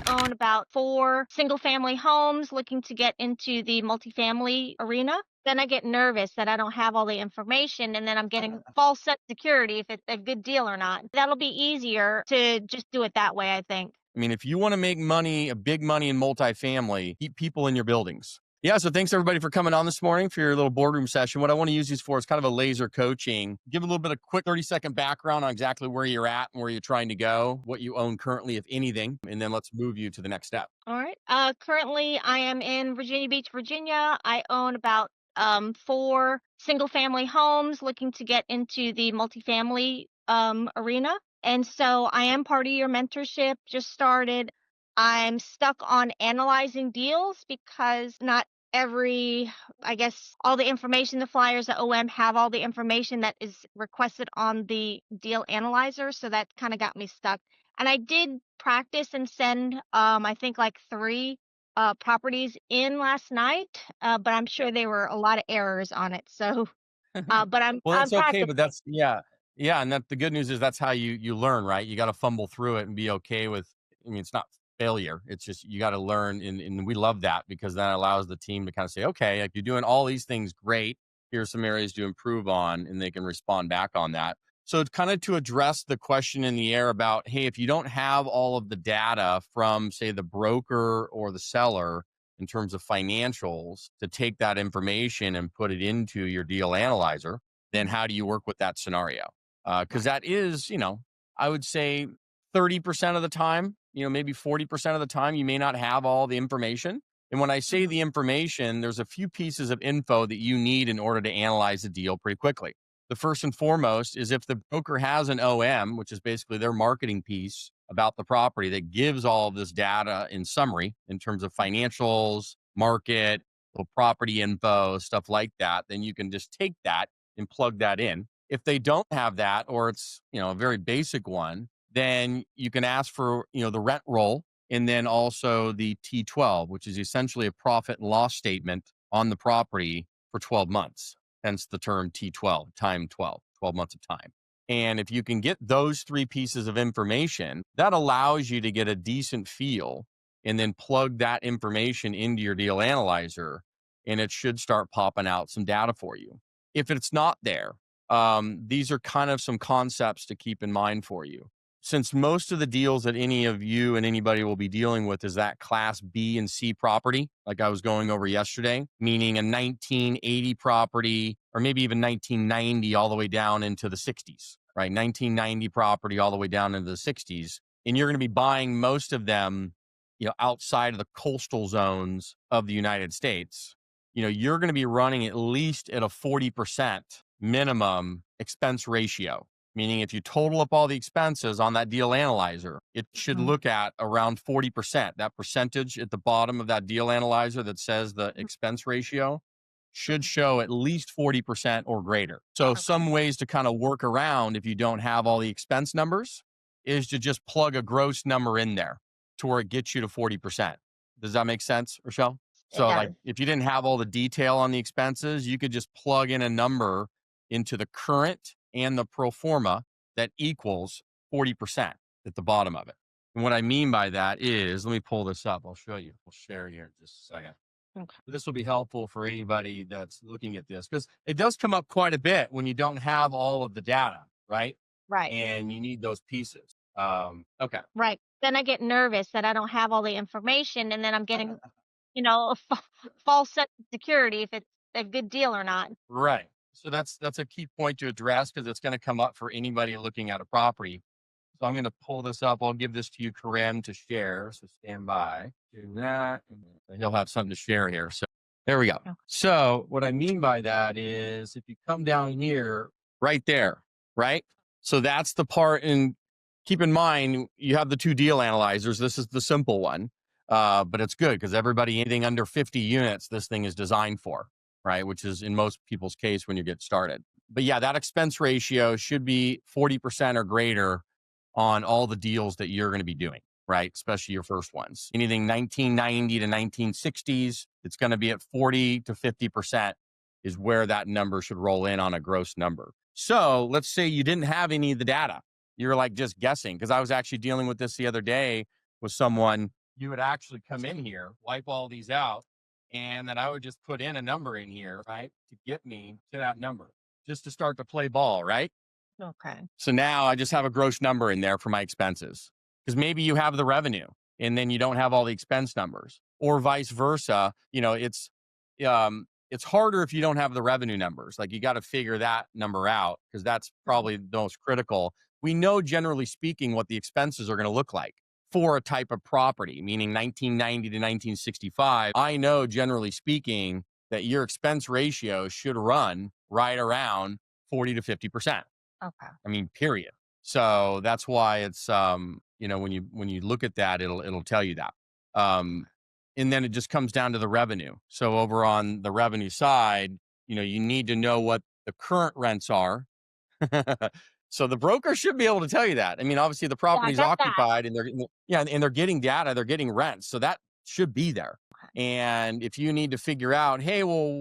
own about 4 single-family homes looking to get into the multifamily arena. Then I get nervous that I don't have all the information, and then I'm getting false sense of security if it's a good deal or not. That'll be easier to just do it that way, I think. I mean, if you want to make money, a big money in multifamily, keep people in your buildings. Yeah, so thanks everybody for coming on this morning for your little boardroom session. What I want to use these for is kind of a laser coaching. Give a little bit of quick 30-second background on exactly where you're at and where you're trying to go, what you own currently, if anything, and then let's move you to the next step. All right. Currently, I am in Virginia Beach, Virginia. I own about 4 single-family homes looking to get into the multifamily arena. And so I am part of your mentorship, just started. I'm stuck on analyzing deals because not I guess, all the information, the flyers, the OM have all the information that is requested on the deal analyzer. So that kind of got me stuck. And I did practice and send, I think like 3 properties in last night, but I'm sure there were a lot of errors on it. So, but Well, I'm that's okay, practicing. but that's yeah, and that the good news is that's how you learn, right? You got to fumble through it and be okay with. I mean, it's not failure; it's just you got to learn, and we love that because that allows the team to kind of say, okay, like you're doing all these things great. Here's some areas to improve on, and they can respond back on that. So, it's kind of to address the question in the air about, hey, if you don't have all of the data from, say, the broker or the seller in terms of financials to take that information and put it into your deal analyzer, then how do you work with that scenario? Because that is, I would say 30% of the time, maybe 40% of the time, you may not have all the information. And when I say Mhm. the information, there's a few pieces of info that you need in order to analyze the deal pretty quickly. The first and foremost is if the broker has an OM, which is basically their marketing piece about the property that gives all of this data in summary in terms of financials, market, little property info, stuff like that, then you can just take that and plug that in. If they don't have that, or it's, a very basic one, then you can ask for, the rent roll and then also the T12, which is essentially a profit and loss statement on the property for 12 months. Hence the term T12, time 12 months of time. And if you can get those 3 pieces of information, that allows you to get a decent feel and then plug that information into your deal analyzer, and it should start popping out some data for you. If it's not there, these are kind of some concepts to keep in mind for you. Since most of the deals that any of you and anybody will be dealing with is that class B and C property, like I was going over yesterday, meaning a 1980 property, or maybe even 1990 all the way down into the 60s, right? 1990 property all the way down into the 60s. And you're going to be buying most of them, outside of the coastal zones of the United States. You're going to be running at least at a 40% minimum expense ratio. Meaning if you total up all the expenses on that deal analyzer, it should Mhm. look at around 40%. That percentage at the bottom of that deal analyzer that says the expense ratio should show at least 40% or greater. So Okay. some ways to kind of work around if you don't have all the expense numbers is to just plug a gross number in there to where it gets you to 40%. Does that make sense, Rochelle? It So like does. if you didn't have all the detail on the expenses, you could just plug in a number into the current and the pro forma that equals 40% at the bottom of it. And what I mean by that is, let me pull this up. I'll show you. We'll share here in just a second. Okay. This will be helpful for anybody that's looking at this because it does come up quite a bit when you don't have all of the data, right? Right. And you need those pieces. Okay. Right. Then I get nervous that I don't have all the information, and then I'm getting, a false sense of security if it's a good deal or not. Right. So that's a key point to address because it's going to come up for anybody looking at a property. So I'm going to pull this up. I'll give this to you, Corinne, to share. So stand by. Do that. And he'll have something to share here. So there we go. Okay. So what I mean by that is if you come down here, right there, right? So that's the part. And keep in mind, you have the 2 deal analyzers. This is the simple one. But it's good because anything under 50 units, this thing is designed for, right? Which is in most people's case when you get started. But yeah, that expense ratio should be 40% or greater on all the deals that you're going to be doing, right? Especially your first ones. Anything 1990 to 1960s, it's going to be at 40 to 50% is where that number should roll in on a gross number. So let's say you didn't have any of the data. You're like just guessing, because I was actually dealing with this the other day with someone you would actually come in here, wipe all these out, and then I would just put in a number in here, right, to get me to that number, just to start to play ball, right? Okay. So now I just have a gross number in there for my expenses because maybe you have the revenue and then you don't have all the expense numbers, or vice versa. It's harder if you don't have the revenue numbers. Like you got to figure that number out because that's Mhm. probably the most critical. We know, generally speaking, what the expenses are going to look like for a type of property, meaning 1990 to 1965. I know, generally speaking, that your expense ratio should run right around 40 to 50%. Okay. I mean, period. So that's why it's when you look at that, it'll tell you that. Um, and then it just comes down to the revenue. So over on the revenue side, you need to know what the current rents are. So the broker should be able to tell you that. I mean, obviously the Yeah, I property is got that. occupied and they're getting data, they're getting rents. So that should be there. Okay. And if you need to figure out, hey, well,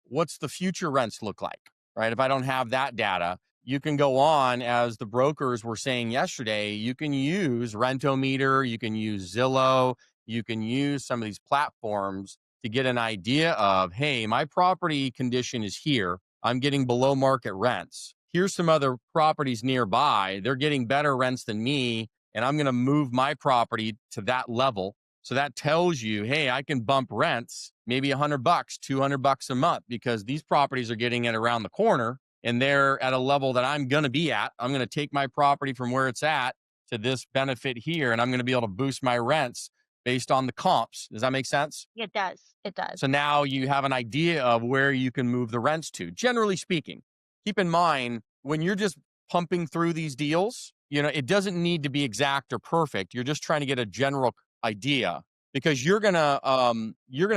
what's the future rents look like? Right? If I don't have that data, you can go on, as the brokers were saying yesterday, you can use Rentometer, you can use Zillow, you can use some of these platforms to get an idea of, hey, my property condition is here. I'm getting below market rents. Here's some other properties nearby. They're getting better rents than me, and I'm going to move my property to that level. So that tells you, hey, I can bump rents maybe $100, $200 a month because these properties are getting it around the corner and they're at a level that I'm going to be at. I'm going to take my property from where it's at to this benefit here, and I'm going to be able to boost my rents based on the comps. Does that make sense? It does. It does. So now you have an idea of where you can move the rents to. Generally speaking, keep in mind when you're just pumping through these deals, it doesn't need to be exact or perfect. You're just trying to get a general idea because you're gonna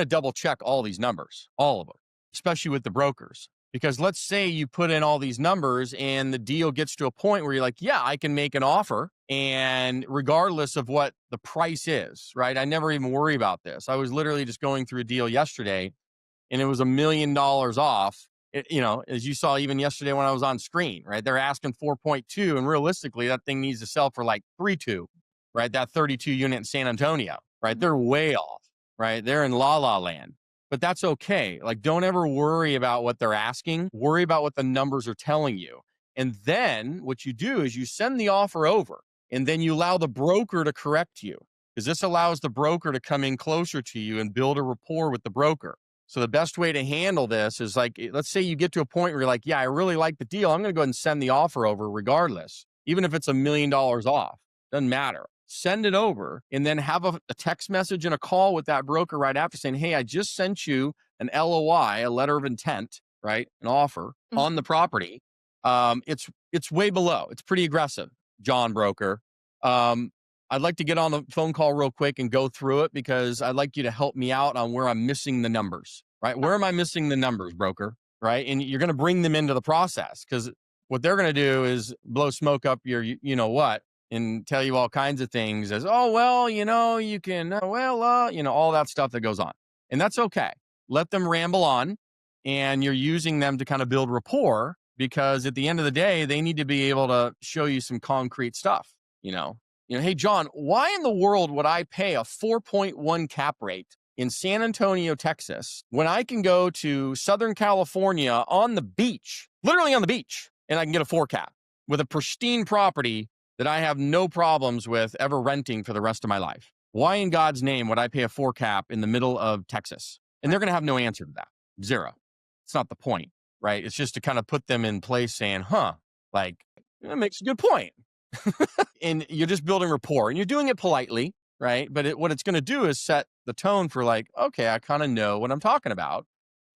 double check all these numbers, all of them, especially with the brokers. Because let's say you put in all these numbers and the deal gets to a point where you're like, yeah, I can make an offer. And regardless of what the price is, right? I never even worry about this. I was literally just going through a deal yesterday and it was $1 million off. As you saw even yesterday when I was on screen, right? They're asking 4.2, and realistically, that thing needs to sell for like 3.2, right? That 32 unit in San Antonio, right? They're way off, right? They're in la la land, but that's okay. Like, don't ever worry about what they're asking. Worry about what the numbers are telling you. And then what you do is you send the offer over, and then you allow the broker to correct you because this allows the broker to come in closer to you and build a rapport with the broker. So the best way to handle this is like, let's say you get to a point where you're like, yeah, I really like the deal. I'm going to go ahead and send the offer over regardless, even if it's $1 million off. Doesn't matter. Send it over and then have a text message and a call with that broker right after saying, hey, I just sent you an LOI, a letter of intent, right? An offer on the property. It's way below. It's pretty aggressive, John Broker. I'd like to get on the phone call real quick and go through it because I'd like you to help me out on where I'm missing the numbers, right? Where am I missing the numbers, broker? Right. And you're going to bring them into the process because what they're going to do is blow smoke up your, what, and tell you all kinds of things as, oh, well, you can, all that stuff that goes on. And that's okay. Let them ramble on and you're using them to kind of build rapport because at the end of the day, they need to be able to show you some concrete stuff, hey, John, why in the world would I pay a 4.1 cap rate in San Antonio, Texas, when I can go to Southern California on the beach, literally on the beach, and I can get a 4 cap with a pristine property that I have no problems with ever renting for the rest of my life? Why in God's name would I pay a 4 cap in the middle of Texas? And they're going to have no answer to that. Zero. It's not the point, right? It's just to kind of put them in place saying, that makes a good point. And you're just building rapport and you're doing it politely, right? But what it's going to do is set the tone for like, okay, I kind of know what I'm talking about.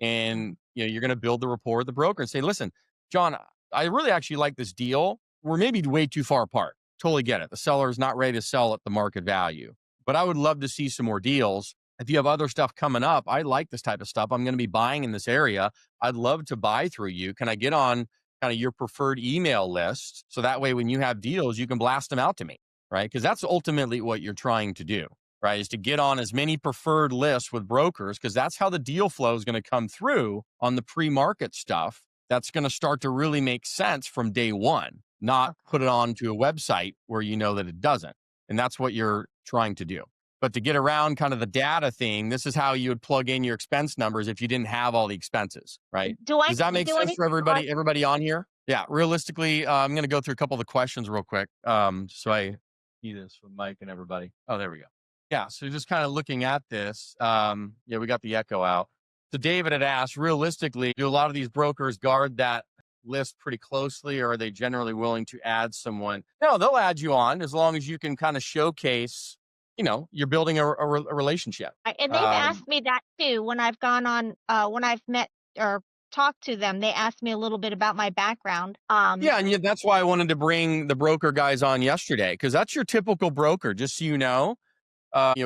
And you're going to build the rapport with the broker and say, listen, John, I really actually like this deal. We're maybe way too far apart. Totally get it. The seller is not ready to sell at the market value, but I would love to see some more deals. If you have other stuff coming up, I like this type of stuff. I'm going to be buying in this area. I'd love to buy through you. Can I get on kind of your preferred email list? So that way, when you have deals, you can blast them out to me, right? Because that's ultimately what you're trying to do, right? Is to get on as many preferred lists with brokers, because that's how the deal flow is going to come through on the pre-market stuff. That's going to start to really make sense from day one, not put it onto a website where you know that it doesn't. And that's what you're trying to do. But to get around kind of the data thing, this is how you would plug in your expense numbers if you didn't have all the expenses, right? Do I Does that need to make do sense for anything on? everybody on here? Yeah, realistically, I'm going to go through a couple of the questions real quick. So I see this with Mike and everybody. Oh, there we go. Yeah, so just kind of looking at this. Yeah, we got the echo out. So David had asked, realistically, do a lot of these brokers guard that list pretty closely, or are they generally willing to add someone? No, they'll add you on as long as you can kind of showcase, you're building a relationship. And they've asked me that too when I've gone on, when I've met or talked to them. They asked me a little bit about my background. Yeah, and that's why I wanted to bring the broker guys on yesterday, because that's your typical broker. Just so you know,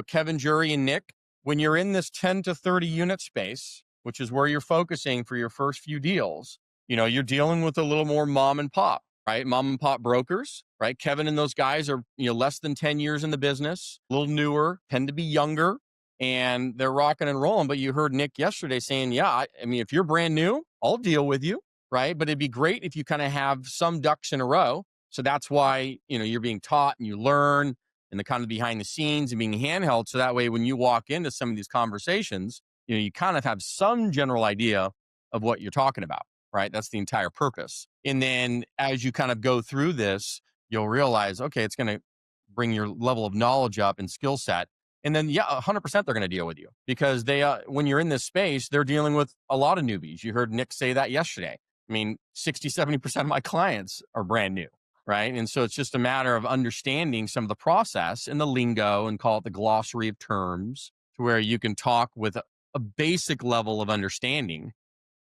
Kevin, Jury, and Nick, when you're in this 10 to 30 unit space, which is where you're focusing for your first few deals, you're dealing with a little more mom and pop, right? Mom and pop brokers, right? Kevin and those guys are, less than 10 years in the business, a little newer, tend to be younger, and they're rocking and rolling. But you heard Nick yesterday saying, yeah, I mean, if you're brand new, I'll deal with you, right? But it'd be great if you kind of have some ducks in a row. So that's why, you're being taught and you learn, and the kind of behind the scenes and being handheld. So that way, when you walk into some of these conversations, you kind of have some general idea of what you're talking about, right? That's the entire purpose. And then as you kind of go through this, you'll realize, okay, it's going to bring your level of knowledge up and skill set. And then, yeah, 100% they're going to deal with you, because they, when you're in this space, they're dealing with a lot of newbies. You heard Nick say that yesterday. I mean, 60, 70% of my clients are brand new. Right. And so it's just a matter of understanding some of the process and the lingo, and call it the glossary of terms, to where you can talk with a basic level of understanding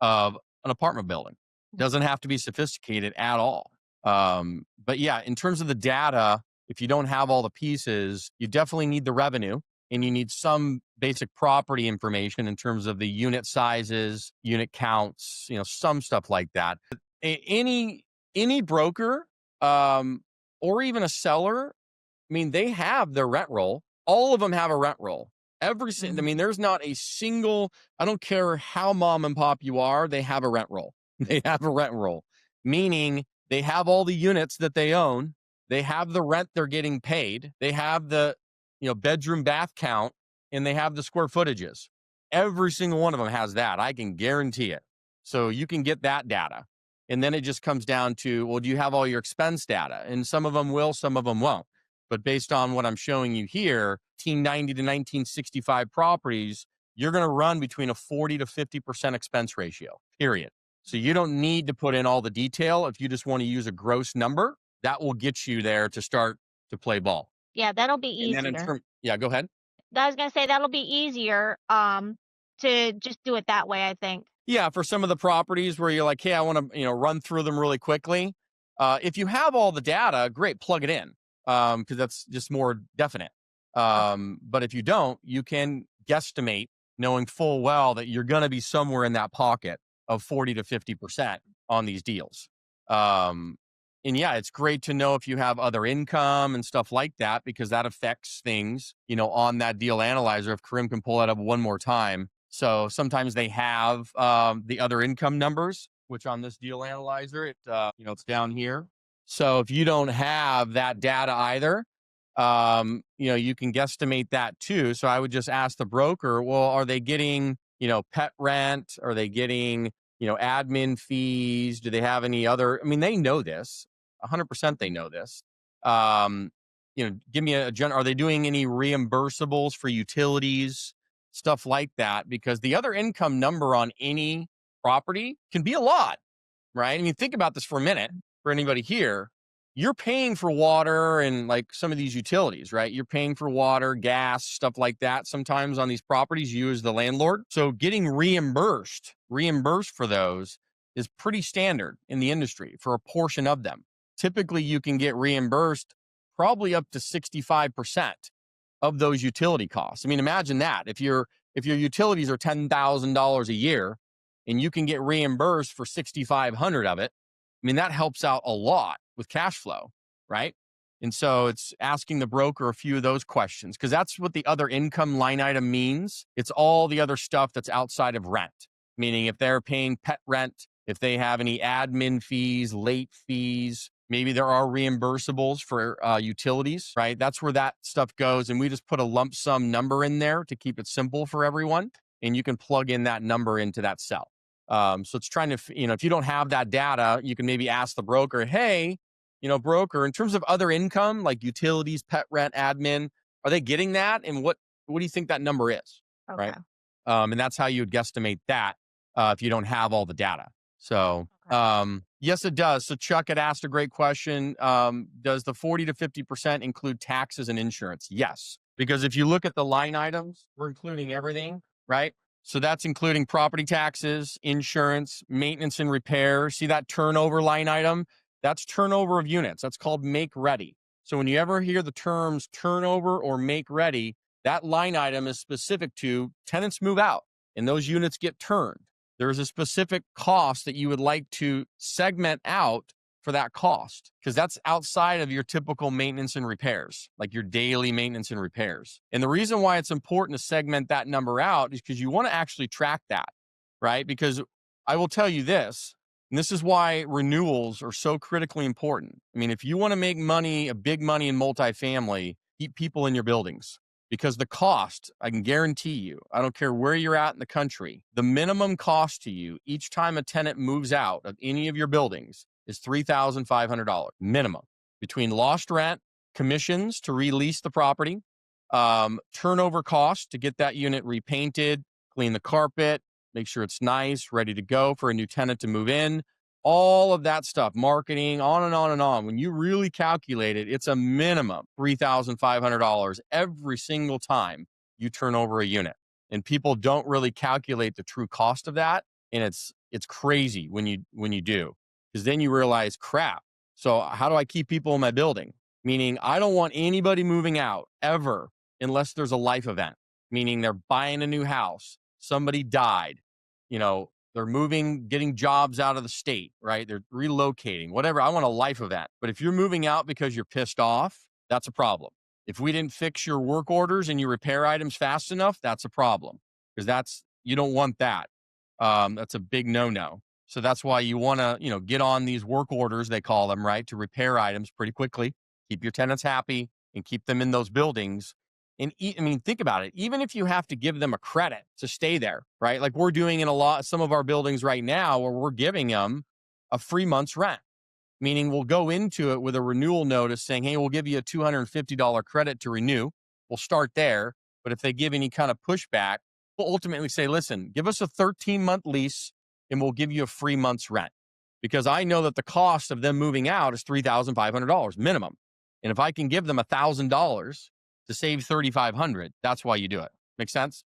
of an apartment building. Doesn't have to be sophisticated at all. But yeah, in terms of the data, if you don't have all the pieces, you definitely need the revenue, and you need some basic property information in terms of the unit sizes, unit counts, some stuff like that. Any broker, or even a seller, I mean, they have their rent roll. All of them have a rent roll. I mean, there's not a single, I don't care how mom and pop you are, they have a rent roll. They have a rent roll, meaning they have all the units that they own. They have the rent they're getting paid. They have the, bedroom bath count, and they have the square footages. Every single one of them has that. I can guarantee it. So you can get that data. And then it just comes down to, well, do you have all your expense data? And some of them will, some of them won't. But based on what I'm showing you here, 1990 to 1965 properties, you're going to run between a 40 to 50% expense ratio, period. So you don't need to put in all the detail. If you just want to use a gross number, that will get you there to start to play ball. Yeah, that'll be And then easier. yeah, go ahead. I was gonna say that'll be easier to just do it that way, I think. Yeah, for some of the properties where you're like, hey, I want to, run through them really quickly. If you have all the data, great, plug it in, because that's just more definite. But if you don't, you can guesstimate, knowing full well that you're going to be somewhere in that pocket of 40 to 50% on these deals. And yeah, it's great to know if you have other income and stuff like that, because that affects things, on that deal analyzer. If Karim can pull that up one more time. So sometimes they have the other income numbers, which on this deal analyzer, it's down here. So if you don't have that data either, you can guesstimate that too. So I would just ask the broker, well, are they getting, pet rent? Are they getting, admin fees? Do they have any other? I mean, they know this. 100% they know this. Give me are they doing any reimbursables for utilities, stuff like that? Because the other income number on any property can be a lot, right? I mean, think about this for a minute. For anybody here, you're paying for water and like some of these utilities, right? You're paying for water, gas, stuff like that. Sometimes on these properties, you as the landlord. So getting reimbursed for those is pretty standard in the industry for a portion of them. Typically, you can get reimbursed probably up to 65% of those utility costs. I mean, imagine that. If your utilities are $10,000 a year and you can get reimbursed for 6,500 of it, I mean, that helps out a lot with cash flow, right? And so it's asking the broker a few of those questions, because that's what the other income line item means. It's all the other stuff that's outside of rent, meaning if they're paying pet rent, if they have any admin fees, late fees, Maybe there are reimbursables for utilities, right? That's where that stuff goes. And we just put a lump sum number in there to keep it simple for everyone. And you can plug in that number into that cell. So it's trying to, if you don't have that data, you can maybe ask the broker, hey, broker, in terms of other income like utilities, pet rent, admin, are they getting that? And what do you think that number is? Okay. Right. And that's how you would guesstimate that if you don't have all the data. So, Okay. yes, it does. So Chuck had asked a great question. Does the 40 to 50% include taxes and insurance? Yes. Because if you look at the line items, we're including everything, right? So that's including property taxes, insurance, maintenance and repair. See that turnover line item? That's turnover of units. That's called make ready. So when you ever hear the terms turnover or make ready, that line item is specific to tenants move out and those units get turned. There is a specific cost that you would like to segment out for that cost, because that's outside of your typical maintenance and repairs, like your daily maintenance and repairs. And the reason why it's important to segment that number out is because you want to actually track that, right? Because I will tell you this, and this is why renewals are so critically important. I mean, if you want to make money, a big money in multifamily, keep people in your buildings. Because the cost, I can guarantee you, I don't care where you're at in the country, the minimum cost to you each time a tenant moves out of any of your buildings is $3,500 minimum, between lost rent, commissions to release the property, turnover costs to get that unit repainted, clean the carpet, make sure it's nice, ready to go for a new tenant to move in. All of that stuff, marketing, on and on and on. When you really calculate it, it's a minimum $3,500 every single time you turn over a unit. And people don't really calculate the true cost of that. And it's crazy when you do, because then you realize, crap. So how do I keep people in my building? Meaning I don't want anybody moving out ever unless there's a life event, meaning they're buying a new house, somebody died, they're moving, getting jobs out of the state, right? They're relocating, whatever. I want a life event. But if you're moving out because you're pissed off, that's a problem. If we didn't fix your work orders and your repair items fast enough, that's a problem, because you don't want that. That's a big no-no. So that's why you want to, get on these work orders, they call them, right? To repair items pretty quickly, keep your tenants happy and keep them in those buildings. And think about it. Even if you have to give them a credit to stay there, right? Like we're doing in some of our buildings right now, where we're giving them a free month's rent, meaning we'll go into it with a renewal notice saying, hey, we'll give you a $250 credit to renew. We'll start there. But if they give any kind of pushback, we'll ultimately say, listen, give us a 13-month lease and we'll give you a free month's rent. Because I know that the cost of them moving out is $3,500 minimum. And if I can give them $1,000 to save $3,500, that's why you do it. Make sense?